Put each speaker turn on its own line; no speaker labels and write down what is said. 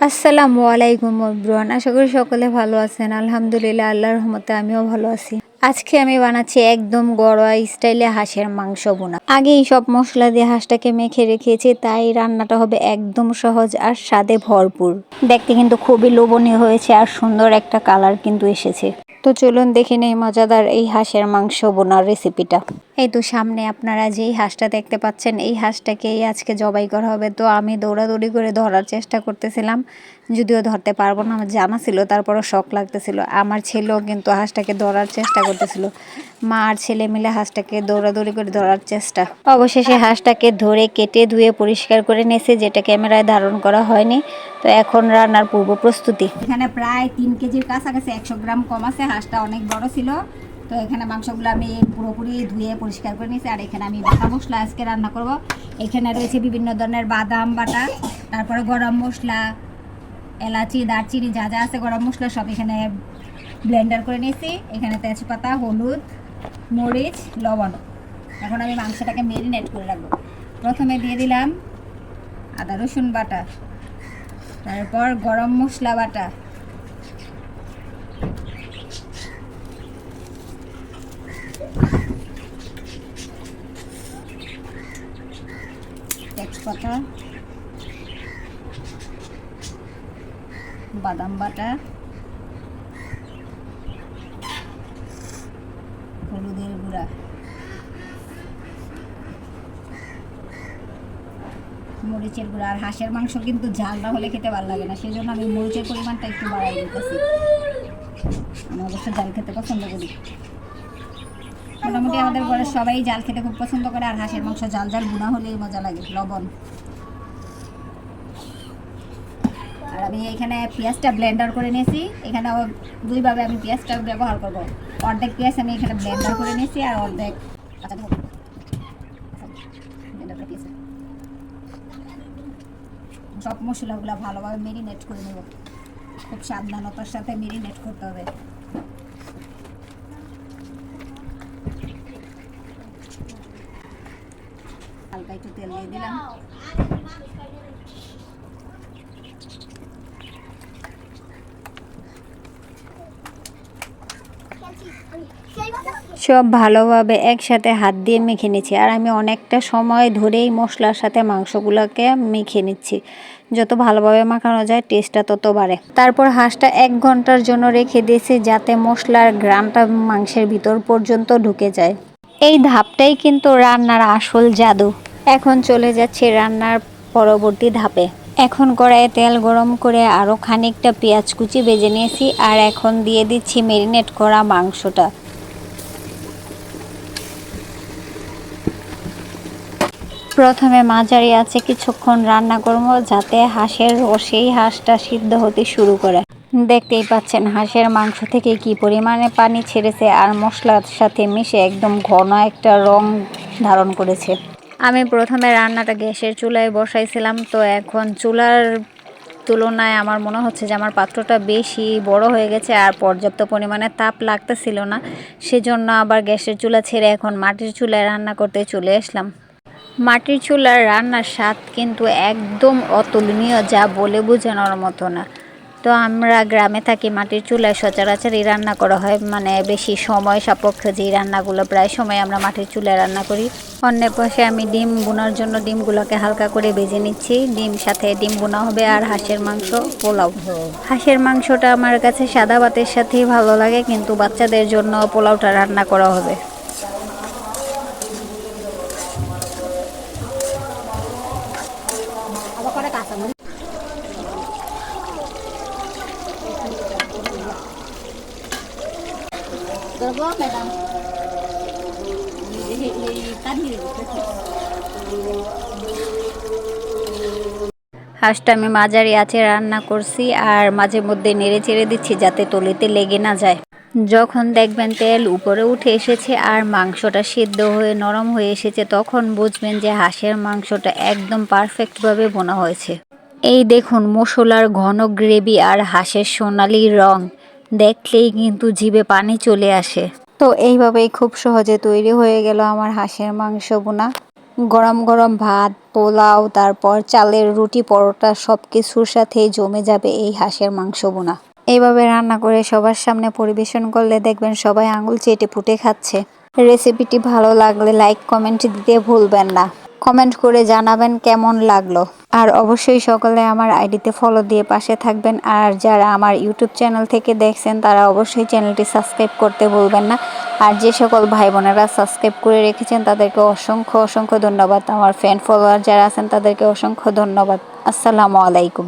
আসসালামু আলাইকুম এভরিওয়ান, আশা করি সকলে ভালো আছেন। আলহামদুলিল্লাহ, আল্লাহর রহমতে আমিও ভালো আছি। আজকে আমি বানাচ্ছি একদম ঘরোয়া স্টাইলে হাঁসের মাংস বোনা। আগেই সব মশলা দিয়ে হাঁসটাকে মেখে রেখেছি, তাই রান্নাটা হবে একদম সহজ আর স্বাদে ভরপুর। দেখতে কিন্তু খুবই লোভনীয় হয়েছে আর সুন্দর একটা কালার কিন্তু এসেছে। তো চলুন দেখে নেই মজাদার এই হাঁসের মাংস বোনার রেসিপিটা। এই তো সামনে আপনারা যেই হাঁসটা দেখতে পাচ্ছেন, এই হাঁসটাকেই আজকে জবাই করা হবে। তো আমি দৌড়াদৌড়ি করে ধরার চেষ্টা করতেছিলাম, যদিও ধরতে পারবো না, আমার জানা ছিল, তারপরও শখ লাগতেছিল। আমার ছেলেও কিন্তু হাঁসটাকে ধরার চেষ্টা করতেছিল। মা আর ছেলে মিলে হাঁসটাকে দৌড়াদৌড়ি করে ধরার চেষ্টা। অবশেষে হাঁসটাকে ধরে কেটে ধুয়ে পরিষ্কার করে নিয়েছে, যেটা ক্যামেরায় ধারণ করা হয়নি। তো এখন রান্নার পূর্ব প্রস্তুতি। এখানে প্রায় 3 কেজির কাছাকাছি, 100 গ্রাম কম আছে। হাঁসটা অনেক বড় ছিল। তো এখানে মাংসগুলো আমি পুরোপুরি ধুয়ে পরিষ্কার করে নিয়েছি। আর এখানে আমি বাটা মশলা আজকে রান্না করব। এখানে রয়েছে বিভিন্ন ধরনের বাদাম বাটা, তারপরে গরম মশলা, এলাচি, দারচিনি, যা যা আছে গরম মশলা সব এখানে ব্লেন্ডার করে নিয়েছি। এখানে তেজপাতা, হলুদ, মরিচ, লবণ। এখন আমি মাংসটাকে মেরিনেট করে রাখবো। প্রথমে দিয়ে দিলাম আদা রসুন বাটা, তারপর গরম মশলা বাটা, তেজপাতা, বাদাম বাটা, হলুদের গুঁড়া, মরিচের গুঁড়া। আর হাঁসের মাংস কিন্তু ঝাল না হলে খেতে ভালো লাগে না, সেই জন্য আমি মরিচের পরিমাণটা একটু বাড়াই দিতেছি। আমি অবশ্য জাল খেতে পছন্দ করি। মোটামুটি আমাদের ঘরে সবাই জাল খেতে খুব পছন্দ করে, আর হাঁসের মাংস জাল জাল গুঁড়া হলেই মজা লাগে। লবণ। আর আমি এখানে পেঁয়াজটা ব্লেন্ডার করে নিয়েছি। এখানে দুইভাবে আমি পেঁয়াজটা ব্যবহার করব। অর্ধেক পেঁয়াজ আমি এখানে ব্লেন্ডার করে নিয়েছি, আর অর্ধেক সব মশলাগুলো ভালোভাবে মেরিনেট করে নেব। খুব সাবধানতার সাথে মেরিনেট করতে হবে। হালকা একটু তেল দিয়ে দিলাম। সব ভালোভাবে একসাথে হাত দিয়ে মেখে নিচ্ছি। আর আমি অনেকটা সময় ধরেই মশলার সাথে মাংসগুলোকে মেখে নিচ্ছি। যত ভালোভাবে মাখানো যায় টেস্টটা তত বাড়ে। তারপর হাঁসটা 1 ঘন্টার জন্য রেখে দিয়েছি, যাতে মশলার ঘ্রাণটা মাংসের ভিতর পর্যন্ত ঢুকে যায়। এই ধাপটাই কিন্তু রান্নার আসল জাদু। এখন চলে যাচ্ছে রান্নার পরবর্তী ধাপে। এখন কড়াইয়ে তেল গরম করে আরও খানিকটা পেঁয়াজ কুচি ভেজে নিয়েছি। আর এখন দিয়ে দিচ্ছি মেরিনেট করা মাংসটা। প্রথমে মাঝারি আছে কিছুক্ষণ রান্না করব, যাতে হাঁসের রসেই হাঁসটা সিদ্ধ হতে শুরু করে। দেখতেই পাচ্ছেন হাঁসের মাংস থেকে কি পরিমাণে পানি ছেড়েছে, আর মশলার সাথে মিশে একদম ঘন একটা রং ধারণ করেছে। আমি প্রথমে রান্নাটা গ্যাসের চুলায় বসাইছিলাম। তো এখন চুলার তুলনায় আমার মনে হচ্ছে যে আমার পাত্রটা বেশি বড় হয়ে গেছে, আর পর্যাপ্ত পরিমাণে তাপ লাগতেছিল না। সেজন্য আবার গ্যাসের চুলা ছেড়ে এখন মাটির চুলায় রান্না করতে চলে আসলাম। মাটির চুলার রান্নার স্বাদ কিন্তু একদম অতুলনীয়, যা বলে বোঝানোর মতো না। তো আমরা গ্রামে থাকি, মাটির চুলায় সচরাচরই রান্না করা হয়, মানে বেশি সময় সাপেক্ষ যেই রান্নাগুলো প্রায় সময় আমরা মাটির চুলায় রান্না করি। অন্য পাশে আমি ডিম বোনার জন্য ডিমগুলোকে হালকা করে ভেজে নিচ্ছি। ডিম সাথে ডিম বোনা হবে, আর হাঁসের মাংস পোলাও। হাঁসের মাংসটা আমার কাছে সাদা ভাতের সাথেই ভালো লাগে, কিন্তু বাচ্চাদের জন্য পোলাওটা রান্না করা হবে। হাঁসটা আমি মাঝারি আঁচে রান্না করছি, আর মাঝে মধ্যে নেড়ে চেড়ে দিচ্ছি যাতে তলিতে লেগে না যায়। যখন দেখবেন তেল উপরে উঠে এসেছে আর মাংসটা সিদ্ধ হয়ে নরম হয়ে এসেছে, তখন বুঝবেন যে হাঁসের মাংসটা একদম পারফেক্টভাবে বোনা হয়েছে। এই দেখুন মশলার ঘন গ্রেভি আর হাঁসের সোনালি রং দেখলেই কিন্তু জিভে পানি চলে আসে। তো এইভাবেই খুব সহজে তৈরি হয়ে গেল আমার হাঁসের মাংস বোনা। গরম গরম ভাত, পোলাও, তারপর চালের রুটি, পরোটা সবকিছুর সাথে জমে যাবে এই হাঁসের মাংস ভুনা। এইভাবে রান্না করে সবার সামনে পরিবেশন করলে দেখবেন সবাই আঙুল চেটে পুটে খাচ্ছে। রেসিপিটি ভালো লাগলে লাইক কমেন্ট দিতে ভুলবেন না। কমেন্ট করে জানাবেন কেমন লাগলো। আর অবশ্যই সকলে আমার আইডিতে ফলো দিয়ে পাশে থাকবেন। আর যারা আমার ইউটিউব চ্যানেল থেকে দেখছেন তারা অবশ্যই চ্যানেলটি সাবস্ক্রাইব করতে ভুলবেন না। আর যে সকল ভাই বোনেরা সাবস্ক্রাইব করে রেখেছেন তাদেরকে অসংখ্য অসংখ্য ধন্যবাদ। আমার ফ্যান ফলোয়ার যারা আছেন তাদেরকে অসংখ্য ধন্যবাদ। আসসালামু আলাইকুম।